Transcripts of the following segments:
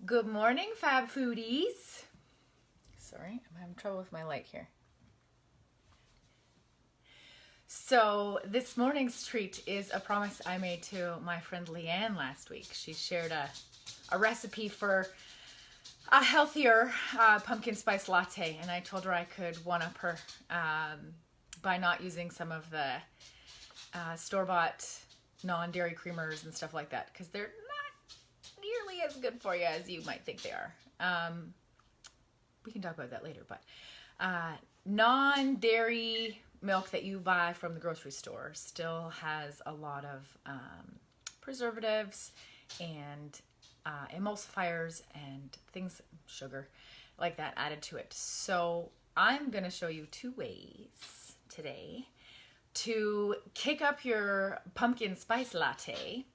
Good morning, Fab Foodies. Sorry, I'm having trouble with my light here. So this morning's treat is a promise I made to my friend Leanne last week. She shared a recipe for a healthier pumpkin spice latte, and I told her I could one-up her by not using some of the store-bought non-dairy creamers and stuff like that, because they're not nearly as good for you as you might think they are. We can talk about that later, but non-dairy milk that you buy from the grocery store still has a lot of preservatives and emulsifiers and things, sugar like that added to it. So I'm going to show you two ways today to kick up your pumpkin spice latte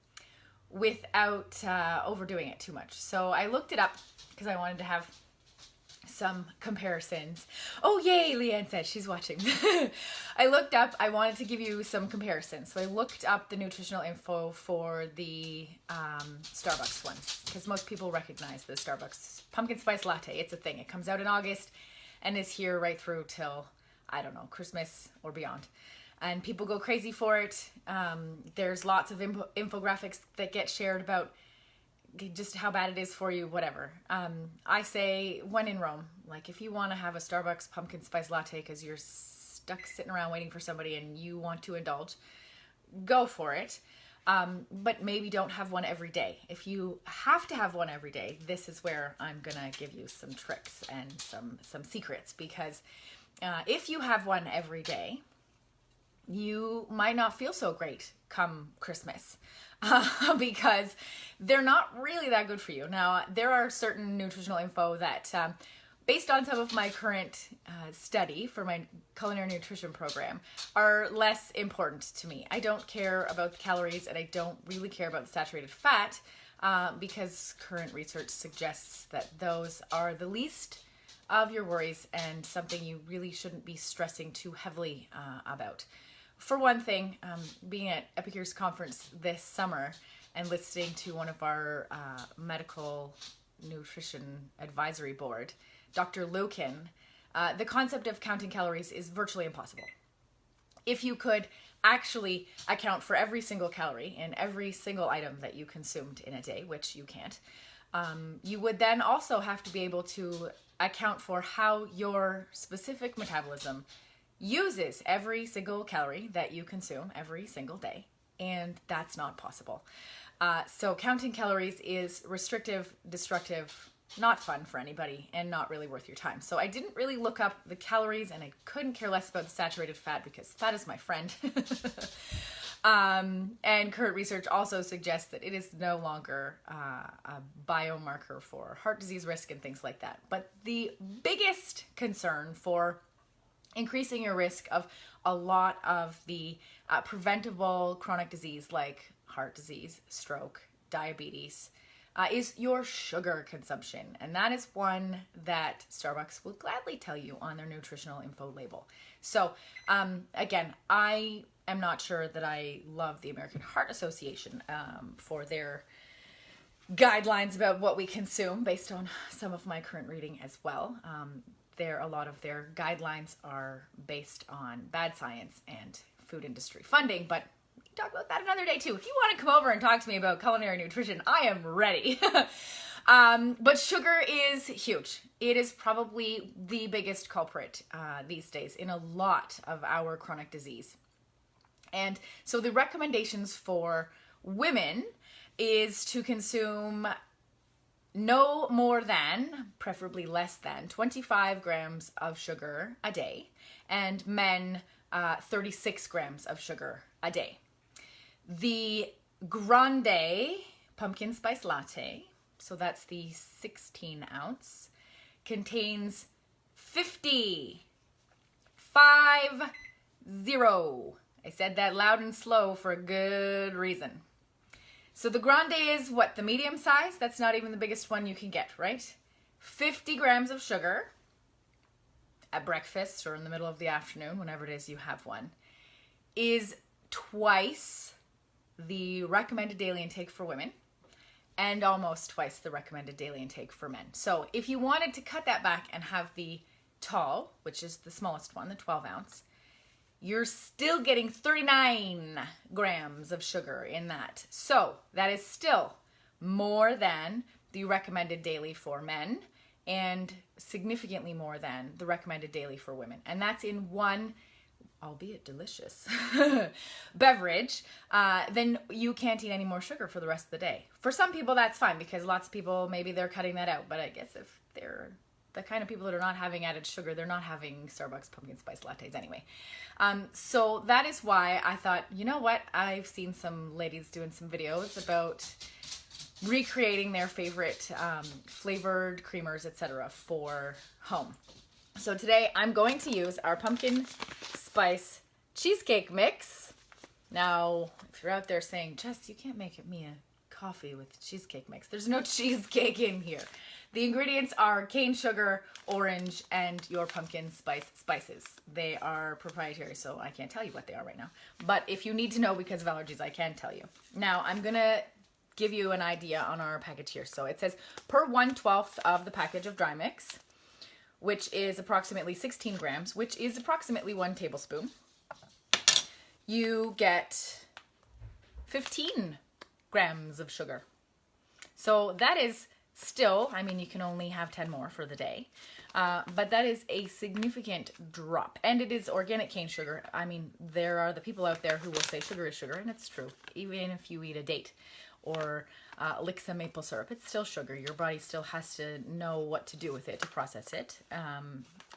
without overdoing it too much. So I looked it up because I wanted to have some comparisons. Oh, yay, Leanne said she's watching. I wanted to give you some comparisons. So I looked up the nutritional info for the Starbucks one, because most people recognize the Starbucks pumpkin spice latte. It's a thing. It comes out in August and is here right through till, I don't know, Christmas or beyond. And people go crazy for it. There's lots of infographics that get shared about just how bad it is for you, whatever. I say, when in Rome, like if you want to have a Starbucks pumpkin spice latte because you're stuck sitting around waiting for somebody and you want to indulge, go for it. But maybe don't have one every day. If you have to have one every day, this is where I'm gonna give you some tricks and some secrets, because if you have one every day, you might not feel so great come Christmas because they're not really that good for you. Now, there are certain nutritional info that, based on some of my current study for my culinary nutrition program, are less important to me. I don't care about the calories and I don't really care about the saturated fat because current research suggests that those are the least of your worries and something you really shouldn't be stressing too heavily about. For one thing, being at Epicure's conference this summer and listening to one of our medical nutrition advisory board, Dr. Lukin, the concept of counting calories is virtually impossible. If you could actually account for every single calorie in every single item that you consumed in a day, which you can't, you would then also have to be able to account for how your specific metabolism uses every single calorie that you consume every single day, and that's not possible. So counting calories is restrictive, destructive, not fun for anybody, and not really worth your time. So I didn't really look up the calories, and I couldn't care less about the saturated fat because fat is my friend. And current research also suggests that it is no longer a biomarker for heart disease risk and things like that. But the biggest concern for increasing your risk of a lot of the preventable chronic disease like heart disease, stroke, diabetes, is your sugar consumption. And that is one that Starbucks will gladly tell you on their nutritional info label. So again, I am not sure that I love the American Heart Association for their guidelines about what we consume based on some of my current reading as well. A lot of their guidelines are based on bad science and food industry funding, but we can talk about that another day too. If you want to come over and talk to me about culinary nutrition, I am ready. But sugar is huge. It is probably the biggest culprit these days in a lot of our chronic disease. And so the recommendations for women is to consume no more than, preferably less than, 25 grams of sugar a day, and men 36 grams of sugar a day. The grande pumpkin spice latte, so that's the 16 ounce, contains 50. I said that loud and slow for a good reason. So the grande is what? The medium size? That's not even the biggest one you can get, right? 50 grams of sugar at breakfast or in the middle of the afternoon, whenever it is you have one, is twice the recommended daily intake for women and almost twice the recommended daily intake for men. So if you wanted to cut that back and have the tall, which is the smallest one, the 12 ounce, you're still getting 39 grams of sugar in that. So that is still more than the recommended daily for men and significantly more than the recommended daily for women. And that's in one, albeit delicious, beverage. Then you can't eat any more sugar for the rest of the day. For some people, that's fine because lots of people, maybe they're cutting that out. But I guess if they're the kind of people that are not having added sugar, they're not having Starbucks pumpkin spice lattes anyway. So that is why I thought, you know what? I've seen some ladies doing some videos about recreating their favorite flavored creamers, etc. for home. So today I'm going to use our pumpkin spice cheesecake mix. Now, if you're out there saying, Jess, you can't make me a coffee with cheesecake mix. There's no cheesecake in here. The ingredients are cane sugar, orange, and your pumpkin spices. They are proprietary, so I can't tell you what they are right now. But if you need to know because of allergies, I can tell you. Now, I'm going to give you an idea on our package here. So it says per 1/12 of the package of dry mix, which is approximately 16 grams, which is approximately 1 tablespoon, you get 15 grams of sugar. So that is still, I mean, you can only have 10 more for the day, but that is a significant drop. And it is organic cane sugar. I mean, there are the people out there who will say sugar is sugar, and it's true. Even if you eat a date or elixir maple syrup, it's still sugar. Your body still has to know what to do with it to process it.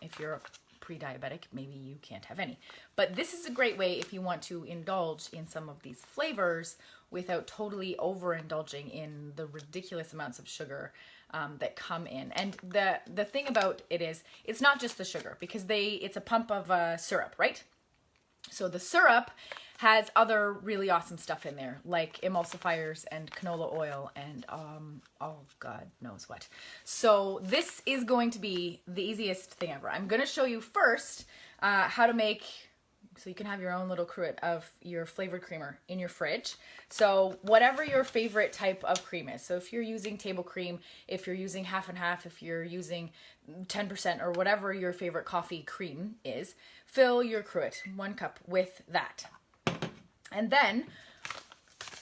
If you're pre-diabetic, maybe you can't have any. But this is a great way if you want to indulge in some of these flavors without totally overindulging in the ridiculous amounts of sugar that come in. And the thing about it is, it's not just the sugar, because it's a pump of syrup, right? So the syrup has other really awesome stuff in there, like emulsifiers and canola oil and oh God knows what. So this is going to be the easiest thing ever. I'm going to show you first how to make, so you can have your own little cruet of your flavored creamer in your fridge. So whatever your favorite type of cream is. So if you're using table cream, if you're using half and half, if you're using 10% or whatever your favorite coffee cream is, fill your cruet, 1 cup, with that. And then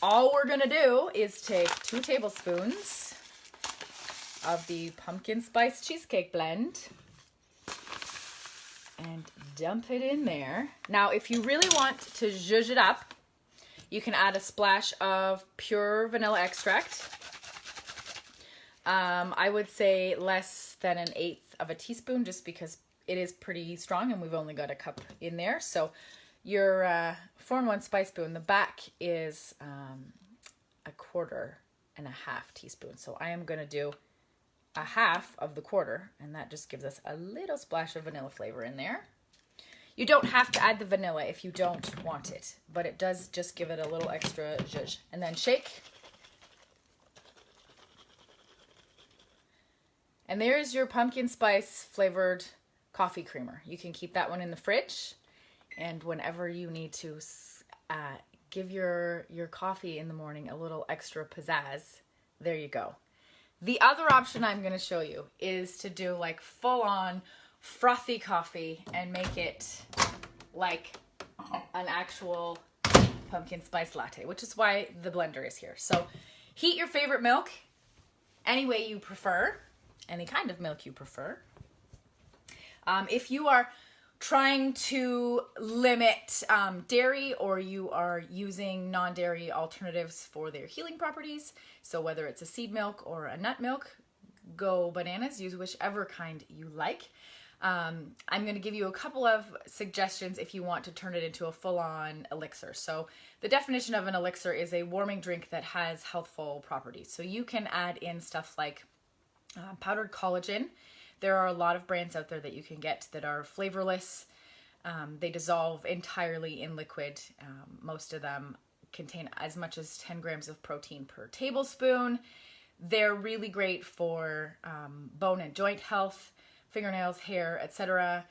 all we're gonna do is take 2 tablespoons of the pumpkin spice cheesecake blend and dump it in there. Now, if you really want to zhuzh it up, you can add a splash of pure vanilla extract. I would say less than 1/8 of a teaspoon, just because it is pretty strong and we've only got a cup in there. So your 4-in-1 spice spoon, the back is 1.25 teaspoons. So I am going to do 1/2 of the 1/4, and that just gives us a little splash of vanilla flavor in there. You don't have to add the vanilla if you don't want it, but it does just give it a little extra zhuzh. And then shake. And there's your pumpkin spice flavored coffee creamer. You can keep that one in the fridge, and whenever you need to give your coffee in the morning a little extra pizzazz, there you go. The other option I'm going to show you is to do like full-on frothy coffee and make it like an actual pumpkin spice latte, which is why the blender is here. So heat your favorite milk any way you prefer, any kind of milk you prefer. If you are trying to limit dairy, or you are using non-dairy alternatives for their healing properties, so whether it's a seed milk or a nut milk, go bananas, use whichever kind you like. I'm going to give you a couple of suggestions if you want to turn it into a full-on elixir. So the definition of an elixir is a warming drink that has healthful properties. So you can add in stuff like powdered collagen. There are a lot of brands out there that you can get that are flavorless. They dissolve entirely in liquid. Most of them contain as much as 10 grams of protein per tablespoon. They're really great for bone and joint health, fingernails, hair, etc.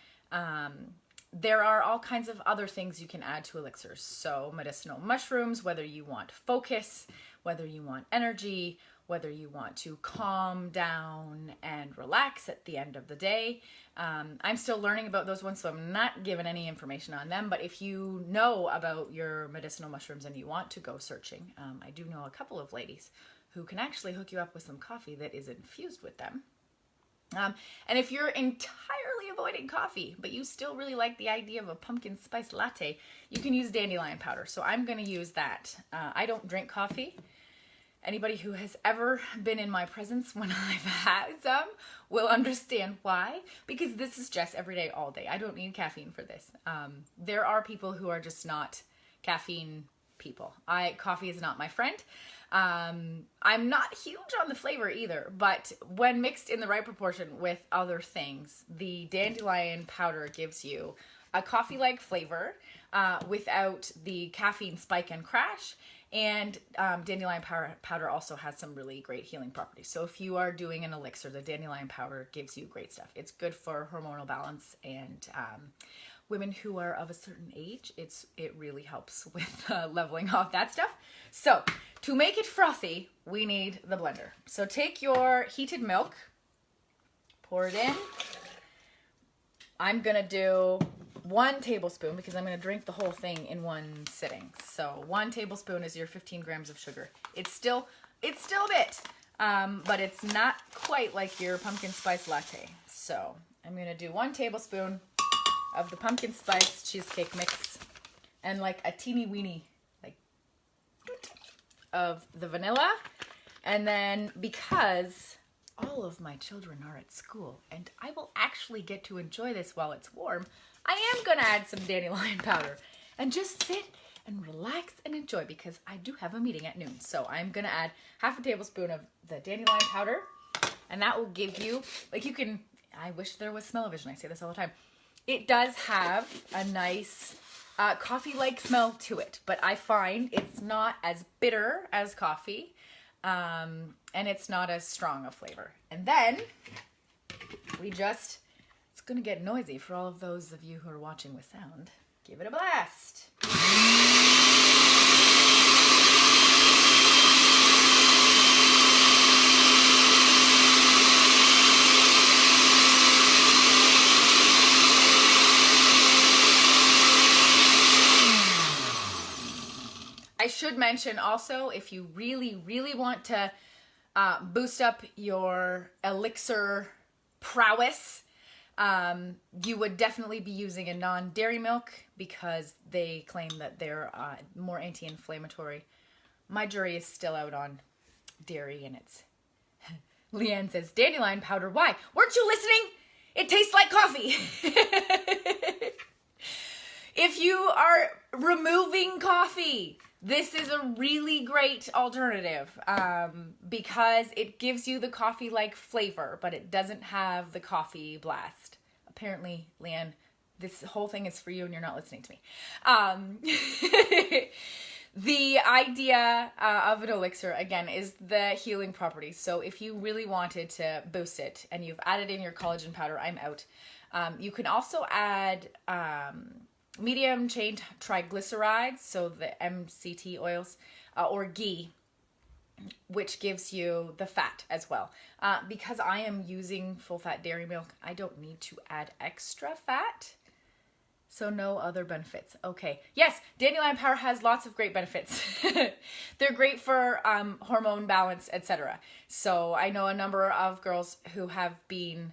There are all kinds of other things you can add to elixirs. So medicinal mushrooms, whether you want focus, whether you want energy, whether you want to calm down and relax at the end of the day. I'm still learning about those ones, so I'm not giving any information on them. But if you know about your medicinal mushrooms and you want to go searching, I do know a couple of ladies who can actually hook you up with some coffee that is infused with them. And if you're entirely avoiding coffee, but you still really like the idea of a pumpkin spice latte, you can use dandelion powder. So I'm going to use that. I don't drink coffee. Anybody who has ever been in my presence when I've had some will understand why, because this is just every day, all day. I don't need caffeine for this. There are people who are just not caffeine people. Coffee is not my friend. I'm not huge on the flavor either, but when mixed in the right proportion with other things, the dandelion powder gives you a coffee-like flavor without the caffeine spike and crash. And dandelion powder also has some really great healing properties. So if you are doing an elixir, the dandelion powder gives you great stuff. It's good for hormonal balance, and women who are of a certain age, it really helps with leveling off that stuff. So to make it frothy, we need the blender. So take your heated milk, pour it in. I'm gonna do 1 tablespoon because I'm gonna drink the whole thing in one sitting. So 1 tablespoon is your 15 grams of sugar. It's still a bit, but it's not quite like your pumpkin spice latte. So I'm gonna do 1 tablespoon of the pumpkin spice cheesecake mix and like a teeny weeny of the vanilla. And then because all of my children are at school and I will actually get to enjoy this while it's warm, I am gonna add some dandelion powder and just sit and relax and enjoy because I do have a meeting at noon. So I'm gonna add half a tablespoon of the dandelion powder, and that will give you, I wish there was smell-o-vision, I say this all the time. It does have a nice coffee-like smell to it, but I find it's not as bitter as coffee, and it's not as strong a flavor. And then it's gonna get noisy for all of those of you who are watching with sound. Give it a blast. I should mention also, if you really, really want to boost up your elixir prowess, you would definitely be using a non-dairy milk because they claim that they're more anti-inflammatory. My jury is still out on dairy, and it's... Leanne says, dandelion powder, why? Weren't you listening? It tastes like coffee. If you are removing coffee, this is a really great alternative because it gives you the coffee-like flavor, but it doesn't have the coffee blast. Apparently, Leanne, this whole thing is for you and you're not listening to me. The idea of an elixir, again, is the healing properties. So if you really wanted to boost it and you've added in your collagen powder, I'm out. You can also add... medium chain triglycerides, so the MCT oils, or ghee, which gives you the fat as well. Because I am using full-fat dairy milk, I don't need to add extra fat, so no other benefits. Okay, yes, dandelion powder has lots of great benefits. They're great for hormone balance, etc. So I know a number of girls who have been...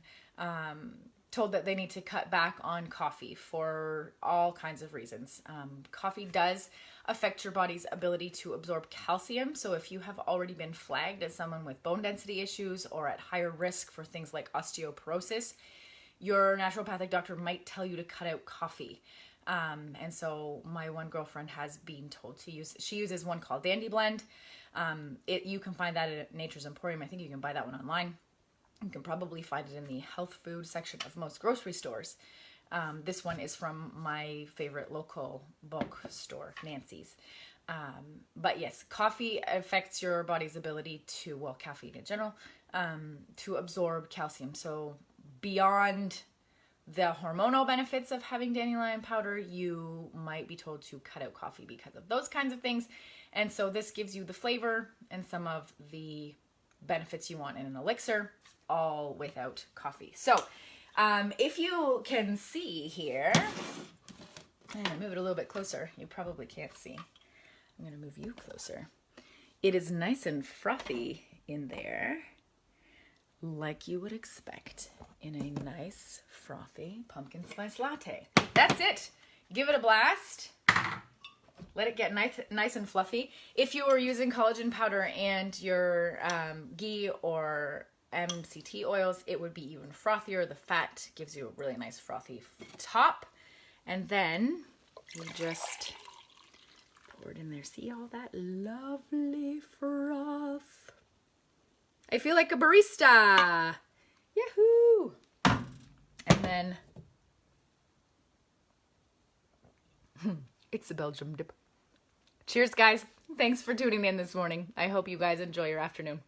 told that they need to cut back on coffee for all kinds of reasons. Coffee does affect your body's ability to absorb calcium. So if you have already been flagged as someone with bone density issues or at higher risk for things like osteoporosis, your naturopathic doctor might tell you to cut out coffee. And so my one girlfriend has been told to she uses one called Dandy Blend. You can find that at Nature's Emporium. I think you can buy that one online. You can probably find it in the health food section of most grocery stores. This one is from my favorite local bulk store, Nancy's. But yes, coffee affects your body's ability to, well, caffeine in general, to absorb calcium. So beyond the hormonal benefits of having dandelion powder, you might be told to cut out coffee because of those kinds of things. And so this gives you the flavor and some of the benefits you want in an elixir, all without coffee. So if you can see here, I'm gonna move it a little bit closer. You probably can't see. I'm gonna move you closer. It is nice and frothy in there, like you would expect in a nice frothy pumpkin spice latte. That's it. Give it a blast. Let it get nice and fluffy. If you were using collagen powder and your ghee or MCT oils, it would be even frothier. The fat gives you a really nice frothy top. And then you just pour it in there. See all that lovely froth? I feel like a barista. Yahoo! And then it's a Belgium dip. Cheers, guys. Thanks for tuning in this morning. I hope you guys enjoy your afternoon.